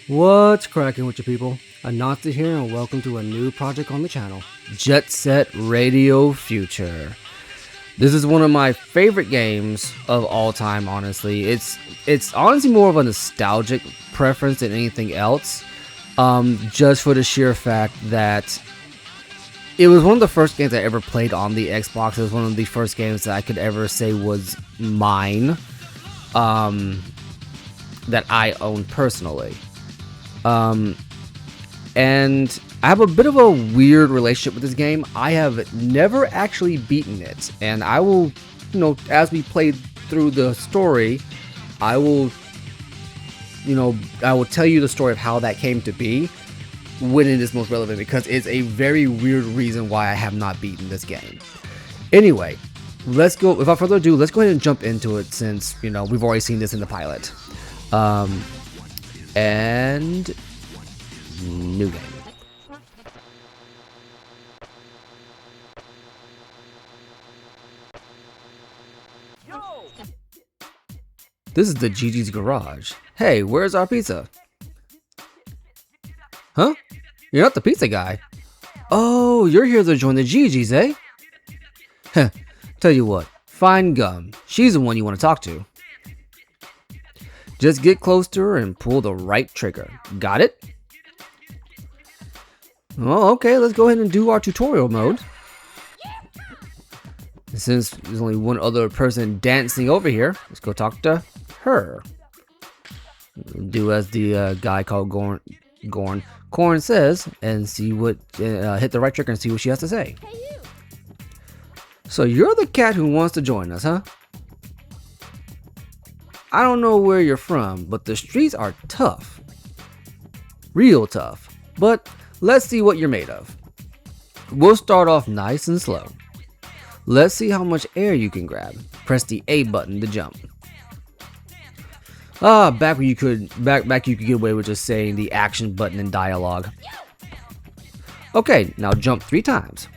What's cracking with you people? Anansi here and welcome to a new project on the channel, Jet Set Radio Future. This is one of my favorite games of all time, honestly. It's honestly more of a nostalgic preference than anything else. Just for the sheer fact that it was one of the first games I ever played on the Xbox. It was one of the first games that I could ever say was mine. That I own personally. And I have a bit of a weird relationship with this game. I have never actually beaten it, and I will, as we play through the story, I will tell you the story of how that came to be when it is most relevant, because it's a very weird reason why I have not beaten this game. Anyway, let's go. Without further ado, let's go ahead and jump into it, since we've already seen this in the pilot. And new game. This is the Gigi's garage. Hey, where's our pizza? Huh? You're not the pizza guy. Oh, you're here to join the Gigi's, eh? Heh, tell you what, find Gum. She's the one you want to talk to. Just get close to her and pull the right trigger. Got it? Oh, okay, let's go ahead and do our tutorial mode. Since there's only one other person dancing over here, let's go talk to her. Do as the guy called Corn says, and see what, hit the right trigger and see what she has to say. Hey, you. So you're the cat who wants to join us, huh? I don't know where you're from, but the streets are tough. Real tough. But let's see what you're made of. We'll start off nice and slow. Let's see how much air you can grab. Press the A button to jump. Back you could get away with just saying the action button in dialogue. Okay, now jump 3 times.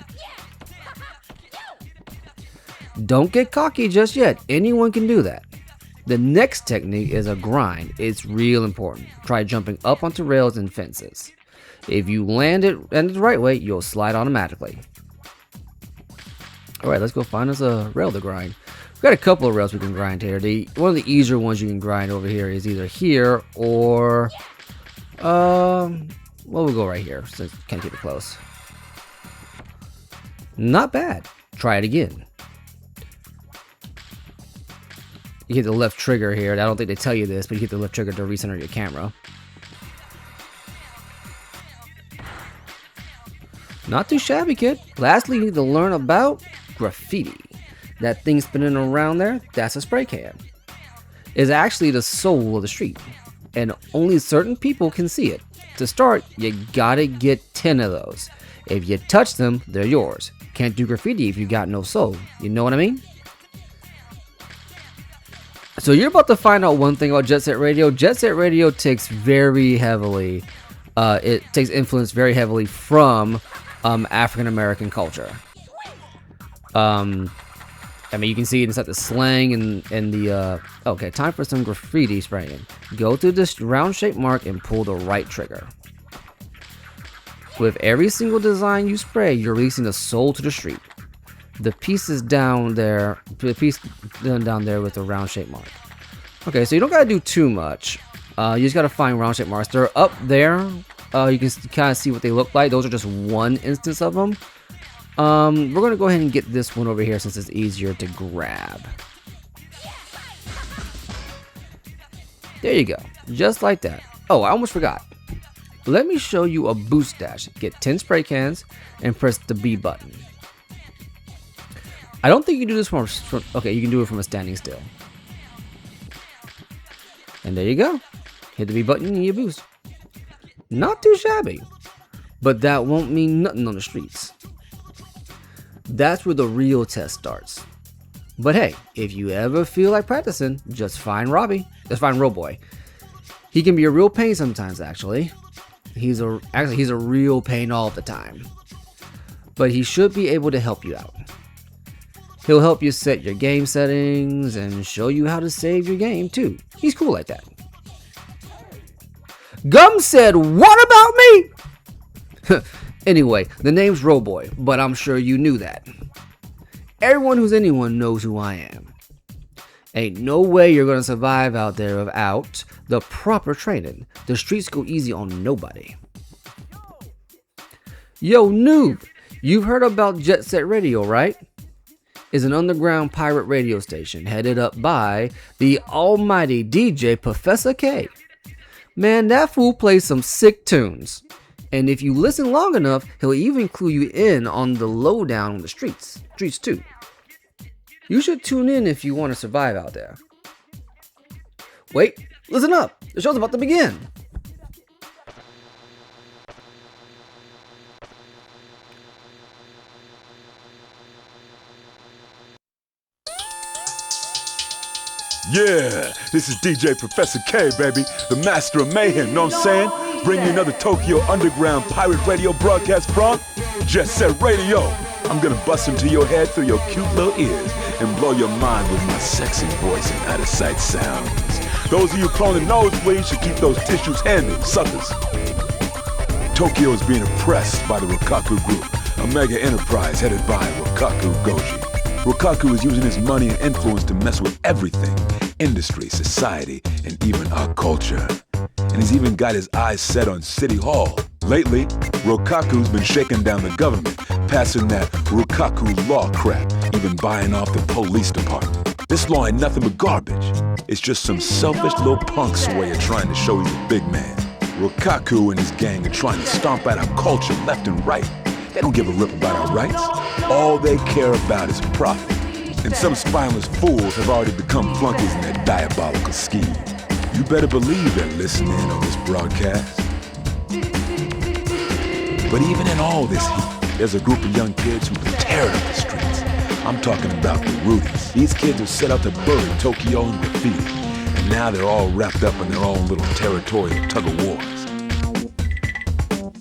Don't get cocky just yet. Anyone can do that. The next technique is a grind. It's real important. Try jumping up onto rails and fences. If you land it the right way, you'll slide automatically. Alright, let's go find us a rail to grind. We've got a couple of rails we can grind here. One of the easier ones you can grind over here is either here or... well, we'll go right here since we can't keep it close. Not bad. Try it again. You hit the left trigger here. I don't think they tell you this, but you hit the left trigger to recenter your camera. Not too shabby, kid. Lastly, you need to learn about graffiti. That thing spinning around there, that's a spray can. It's actually the soul of the street, and only certain people can see it. To start, you gotta get 10 of those. If you touch them, they're yours. Can't do graffiti if you got no soul. You know what I mean? So you're about to find out one thing about Jet Set Radio. Jet Set Radio takes very heavily, it takes influence very heavily from African American culture. I mean, you can see it inside the slang and the. Okay, time for some graffiti spraying. Go to this round-shaped mark and pull the right trigger. With every single design you spray, you're releasing a soul to the street. The piece is down there. The piece down there with the round-shaped mark. Okay, so you don't gotta do too much. You just gotta find round-shaped marks. They're up there. You can kind of see what they look like. Those are just one instance of them. We're gonna go ahead and get this one over here since it's easier to grab. There you go, just like that. Oh, I almost forgot. Let me show you a boost dash. Get 10 spray cans and press the B button. I don't think you can do this from okay, you can do it from a standing still. And there you go. Hit the B button and you boost. Not too shabby. But that won't mean nothing on the streets. That's where the real test starts. But hey, if you ever feel like practicing, just find Robbie. Just find Roboy. He can be a real pain sometimes, actually. He's a real pain all the time. But he should be able to help you out. He'll help you set your game settings and show you how to save your game too. He's cool like that. Gum said, "What about me?" Anyway, the name's Roboy, but I'm sure you knew that. Everyone who's anyone knows who I am. Ain't no way you're gonna survive out there without the proper training. The streets go easy on nobody. Yo, noob, you've heard about Jet Set Radio, right? It's an underground pirate radio station headed up by the almighty DJ Professor K. Man, that fool plays some sick tunes. And if you listen long enough, he'll even clue you in on the lowdown on the streets too. You should tune in if you want to survive out there. Wait, listen up. The show's about to begin. Yeah, this is DJ Professor K, baby, the master of mayhem, know what I'm saying? Bring you another Tokyo Underground pirate radio broadcast from Jet Set Radio. I'm gonna bust into your head through your cute little ears and blow your mind with my sexy voice and out-of-sight sounds. Those of you prone to nosebleeds should keep those tissues handy, suckers. Tokyo is being oppressed by the Rokkaku Group, a mega enterprise headed by Rokkaku Goji. Rokkaku is using his money and influence to mess with everything, industry, society, and even our culture. And he's even got his eyes set on City Hall. Lately, Rokkaku's been shaking down the government, passing that Rokkaku law crap, even buying off the police department. This law ain't nothing but garbage. It's just some selfish little punk's way of trying to show he's a big man. Rokkaku and his gang are trying to stomp out our culture left and right. They don't give a rip about our rights. All they care about is profit. And some spineless fools have already become flunkies in their diabolical scheme. You better believe they're listening in on this broadcast. But even in all this heat, there's a group of young kids who've been tearing up the streets. I'm talking about the Rudies. These kids have set out to bury Tokyo and graffiti. And now they're all wrapped up in their own little territorial tug-of-wars.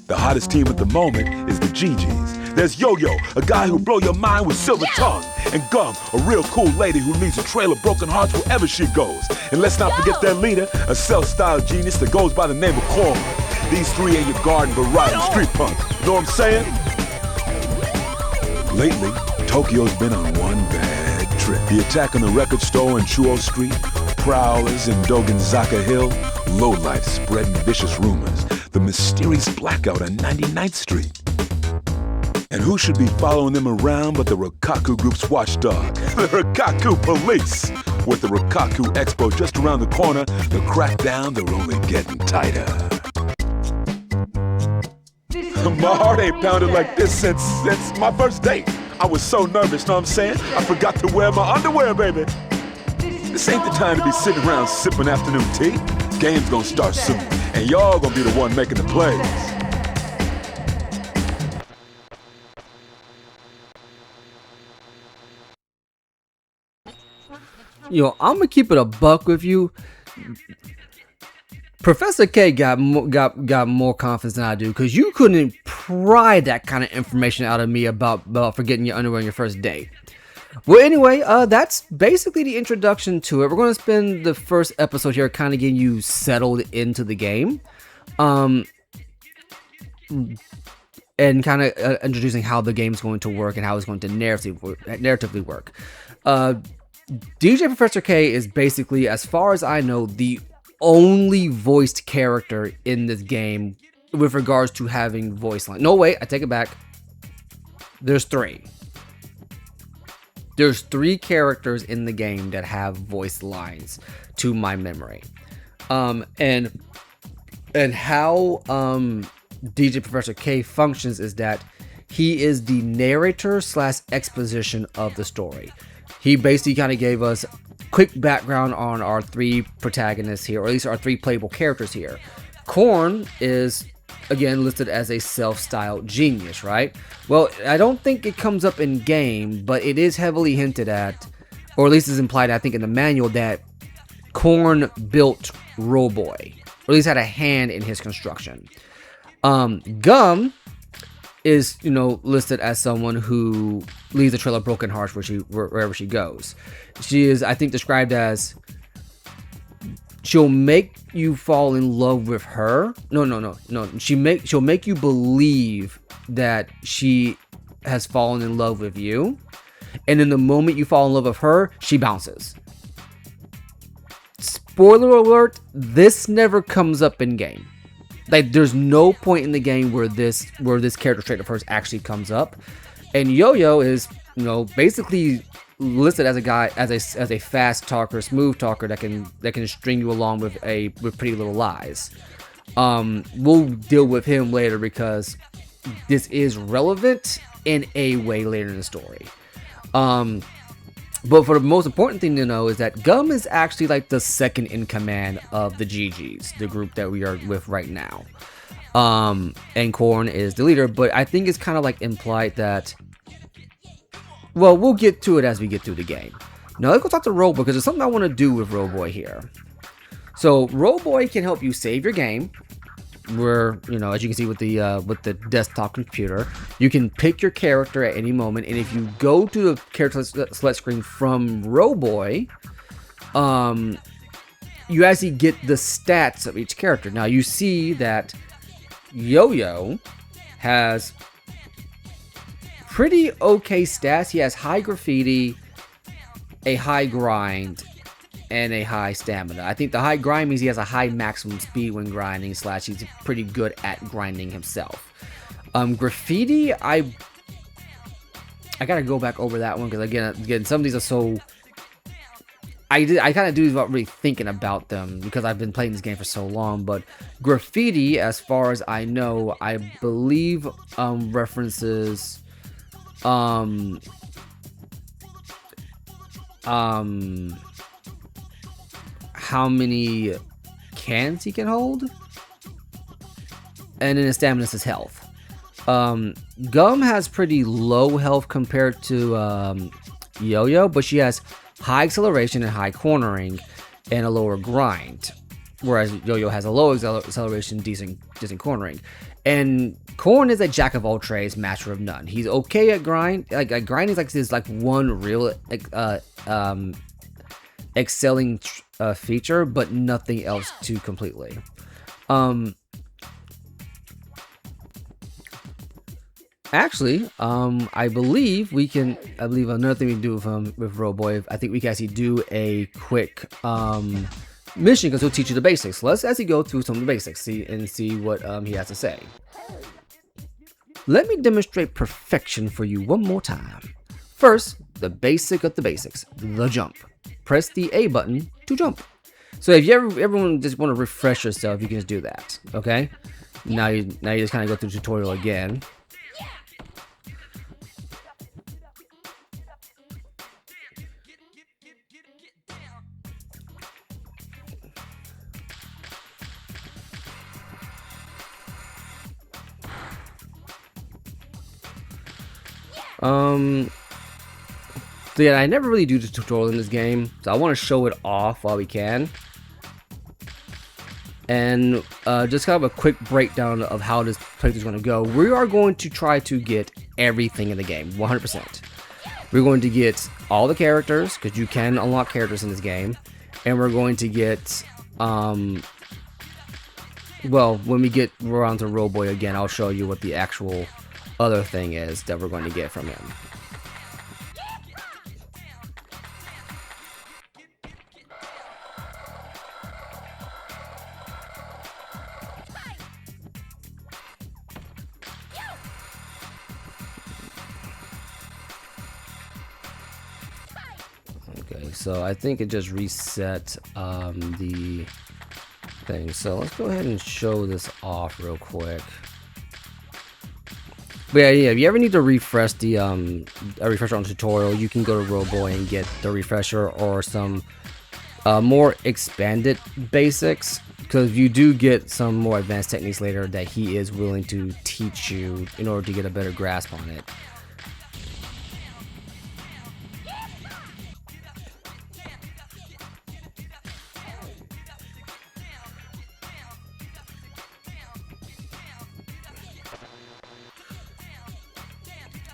The hottest team at the moment is the GGs. There's Yo-Yo, a guy who'll blow your mind with silver tongue. And Gum, a real cool lady who leads a trail of broken hearts wherever she goes. And let's not forget their leader, a self-styled genius that goes by the name of Corn. These three ain't your garden variety street punk. Know what I'm saying? Lately, Tokyo's been on one bad trip. The attack on the record store on Chuo Street, prowlers in Dogenzaka Hill, lowlife spreading vicious rumors, the mysterious blackout on 99th Street. And who should be following them around but the Rokkaku Group's watchdog, the Rokkaku Police? With the Rokkaku Expo just around the corner, the crackdown, they're only getting tighter. My heart ain't pounded like this since my first date. I was so nervous, know what I'm saying? I forgot to wear my underwear, baby. This ain't the time to be sitting around sipping afternoon tea. Game's gonna start soon, and y'all gonna be the one making the plays. Yo, I'm gonna keep it a buck with you. Professor K got more confidence than I do, because you couldn't pry that kind of information out of me about forgetting your underwear on your first date. Well, anyway, that's basically the introduction to it. We're going to spend the first episode here kind of getting you settled into the game, and kind of introducing how the game's going to work and how it's going to narratively work. DJ Professor K is basically, as far as I know, the only voiced character in this game with regards to having voice line. No, wait, I take it back. There's three. There's three characters in the game that have voice lines to my memory. And how DJ Professor K functions is that he is the narrator / exposition of the story. He basically kind of gave us quick background on our three protagonists here, or at least our three playable characters here. Korn is, again, listed as a self-styled genius, right? Well, I don't think it comes up in game, but it is heavily hinted at, or at least is implied, I think, in the manual, that Korn built Roboy, or at least had a hand in his construction. Gum is, listed as someone who leaves a trail of broken hearts wherever she goes. She is, I think, described as she'll make you fall in love with her. No. She'll make you believe that she has fallen in love with you, and in the moment you fall in love with her, she bounces. Spoiler alert, this never comes up in game. Like, there's no point in the game where this character trait of hers actually comes up. And Yo-Yo is, basically listed as a guy, as a fast talker, smooth talker that can string you along with Pretty Little Lies. We'll deal with him later because this is relevant in a way later in the story. But for the most important thing to know is that Gum is actually like the second in command of the GGs, the group that we are with right now. And Korn is the leader, but I think it's kind of like implied that, well, we'll get to it as we get through the game. Now let's go talk to Roboy, because there's something I want to do with Roboy here. So Roboy can help you save your game. Where, as you can see with the desktop computer, you can pick your character at any moment, and if you go to the character select screen from Roboy, you actually get the stats of each character. Now you see that Yo-Yo has pretty okay stats. He has high graffiti, a high grind, and a high stamina. I think the high grind means he has a high maximum speed when grinding, / he's pretty good at grinding himself. Graffiti, I gotta go back over that one, because again, some of these are so... I kind of do without really thinking about them, because I've been playing this game for so long, but graffiti, as far as I know, I believe references how many cans he can hold, and then his stamina is his health. Gum has pretty low health compared to Yo-Yo, but she has high acceleration and high cornering and a lower grind, whereas Yo-Yo has a low acceleration, decent cornering. And Korn is a jack of all trades, master of none. He's okay at grind. Like grinding is like this one real excelling feature, but nothing else too completely. Actually, I believe another thing we can do with Roboy, I think we can actually do a quick mission, because he'll teach you the basics. So let's actually go through some of the basics, see what he has to say. Let me demonstrate perfection for you one more time. First, the basic of the basics, the jump. Press the A button to jump. So if you everyone just want to refresh yourself, you can just do that. Okay. Now you just kind of go through the tutorial again. So yeah, I never really do the tutorial in this game, so I want to show it off while we can. And just kind of a quick breakdown of how this playthrough is going to go. We are going to try to get everything in the game, 100%. We're going to get all the characters, because you can unlock characters in this game. And we're going to get, well, when we get around to Roboy again, I'll show you what the actual other thing is that we're going to get from him. Okay, so I think it just reset the thing. So let's go ahead and show this off real quick. But yeah, if you ever need to refresh the a refresher on the tutorial, you can go to Roboy and get the refresher or some more expanded basics, because you do get some more advanced techniques later that he is willing to teach you in order to get a better grasp on it.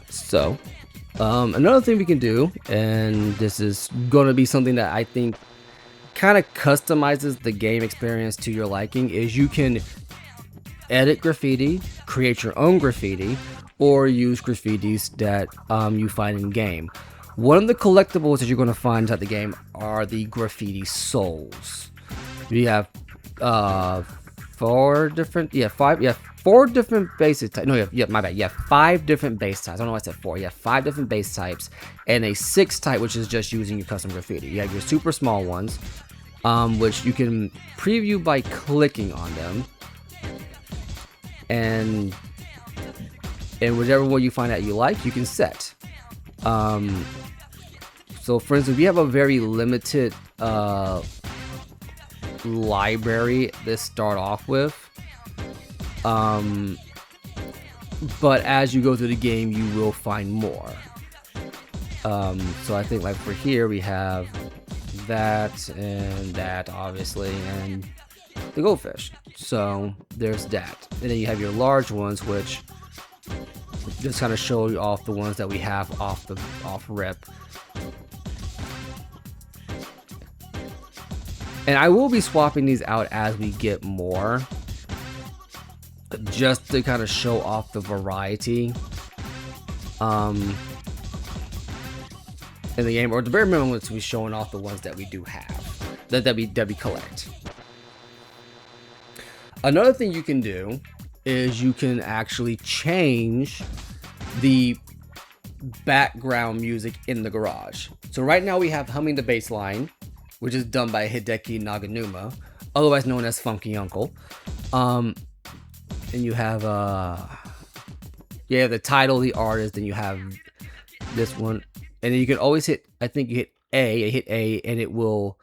So, another thing we can do, and this is going to be something that I think kind of customizes the game experience to your liking is you can edit graffiti, create your own graffiti, or use graffitis that you find in game. One of the collectibles that you're going to find inside the game are the graffiti souls. You have four different base types. No, my bad. You have 5 different base types. I don't know why I said 4. You have 5 different base types and a 6th type, which is just using your custom graffiti. You have your super small ones, which you can preview by clicking on them, and whichever one you find that you like, you can set. So for instance, we have a very limited library to start off with, but as you go through the game you will find more. So I think like for here we have that and that, obviously, and the goldfish. So there's that, and then you have your large ones, which just kind of show you off the ones that we have off rip. And I will be swapping these out as we get more, just to kind of show off the variety in the game, or at the very minimum to be showing off the ones that we do have, that we collect. Another thing you can do is you can actually change the background music in the garage. So right now we have Humming the Bassline, which is done by Hideki Naganuma, otherwise known as Funky Uncle. And you have the title, the artist, then you have this one, and then you can always hit, I think you hit A, and it will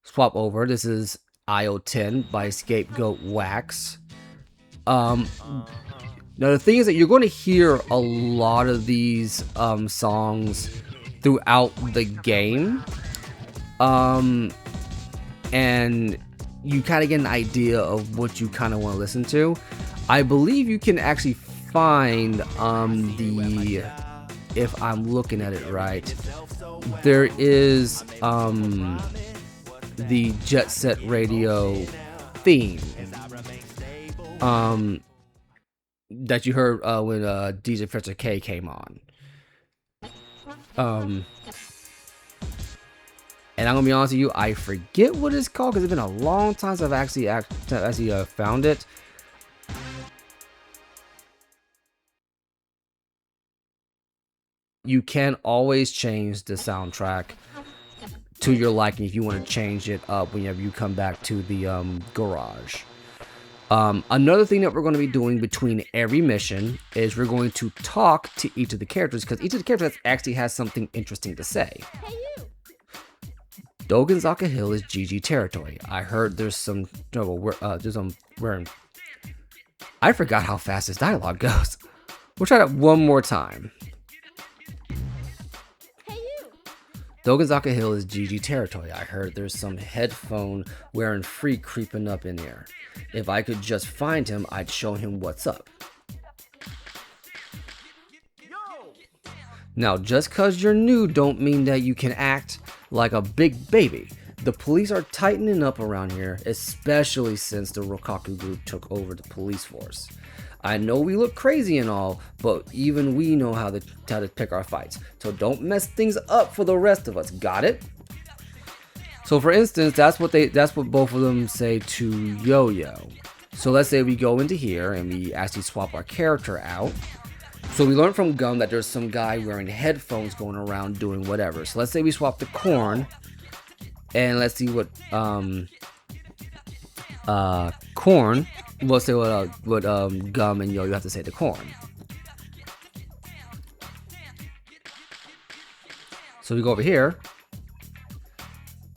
swap over. This is IO10 by Scapegoat Wax. Now the thing is that you're going to hear a lot of these songs throughout the game, and you kind of get an idea of what you kind of want to listen to. I believe you can actually find if I'm looking at it right, there is the Jet Set Radio theme that you heard when DJ Professor K came on. And I'm gonna be honest with you, I forget what it's called because it's been a long time since I've actually found it. You can always change the soundtrack to your liking if you want to change it up whenever you come back to the garage. Another thing that we're going to be doing between every mission is we're going to talk to each of the characters, because each of the characters actually has something interesting to say. Hey, you. Doganzaka Hill is GG territory. I heard there's some trouble. I forgot how fast this dialogue goes. We'll try that one more time. Doganzaka Hill is GG territory. I heard there's some headphone wearing freak creeping up in there. If I could just find him, I'd show him what's up. Now, just cause you're new don't mean that you can act like a big baby. The police are tightening up around here, especially since the Rokaku group took over the police force. I know we look crazy and all, but even we know how to pick our fights. So don't mess things up for the rest of us. Got it? So for instance, that's what both of them say to Yo-Yo. So let's say we go into here and we actually swap our character out. So we learned from Gum that there's some guy wearing headphones going around doing whatever. So let's say we swap to Corn, and let's see what Corn. We'll say what Gum and Yo-Yo have to say to Corn. So we go over here.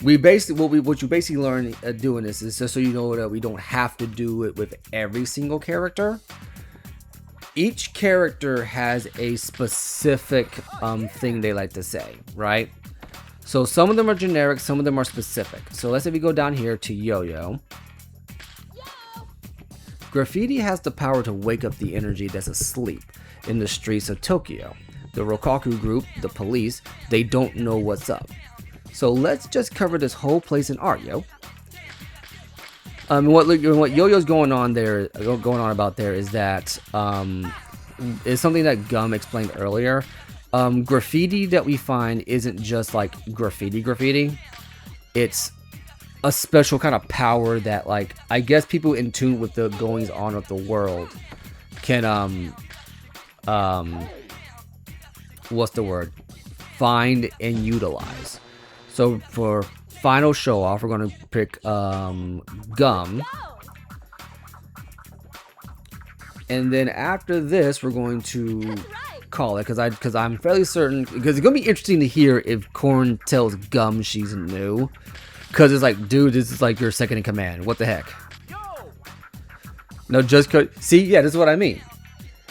We basically what you basically learn doing this is just so you know that we don't have to do it with every single character. Each character has a specific thing they like to say, right? So some of them are generic, some of them are specific. So let's say we go down here to Yo-Yo. Graffiti has the power to wake up the energy that's asleep in the streets of Tokyo. The Rokaku group, the police, they don't know what's up. So let's just cover this whole place in art, yo. What Yo-Yo's going on about there is that is something that Gum explained earlier. Graffiti that we find isn't just like graffiti. It's a special kind of power that, like, I guess people in tune with the goings on of the world can what's the word? Find and utilize. So for final show off, we're going to pick Gum. And then after this, we're going to call it, because I'm fairly certain, because it's going to be interesting to hear if Korn tells Gum she's new. Because it's like, dude, this is like your second in command. What the heck? No, just see, yeah, this is what I mean.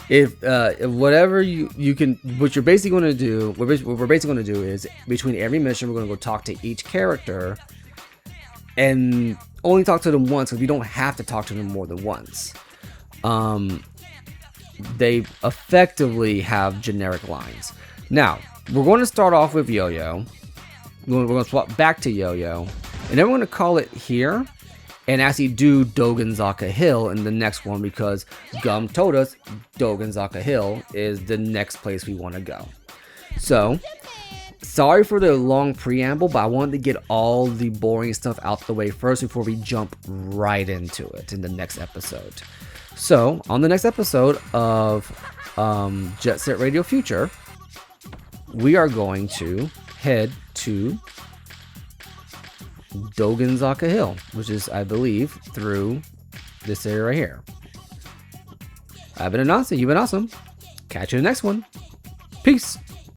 If whatever you can, what you're basically going to do, what we're basically going to do is, between every mission, we're going to go talk to each character, and only talk to them once, because we don't have to talk to them more than once. They effectively have generic lines. Now, we're going to start off with Yo-Yo. We're going to swap back to Yo-Yo, and then we're going to call it here, and actually do Dogenzaka Hill in the next one, because Gum told us Dogenzaka Hill is the next place we want to go. So, sorry for the long preamble, but I wanted to get all the boring stuff out the way first before we jump right into it in the next episode. So, on the next episode of Jet Set Radio Future, we are going to head to Dogenzaka Hill, which is, I believe, through this area right here. I've been Anansi, you've been awesome. Catch you in the next one. Peace.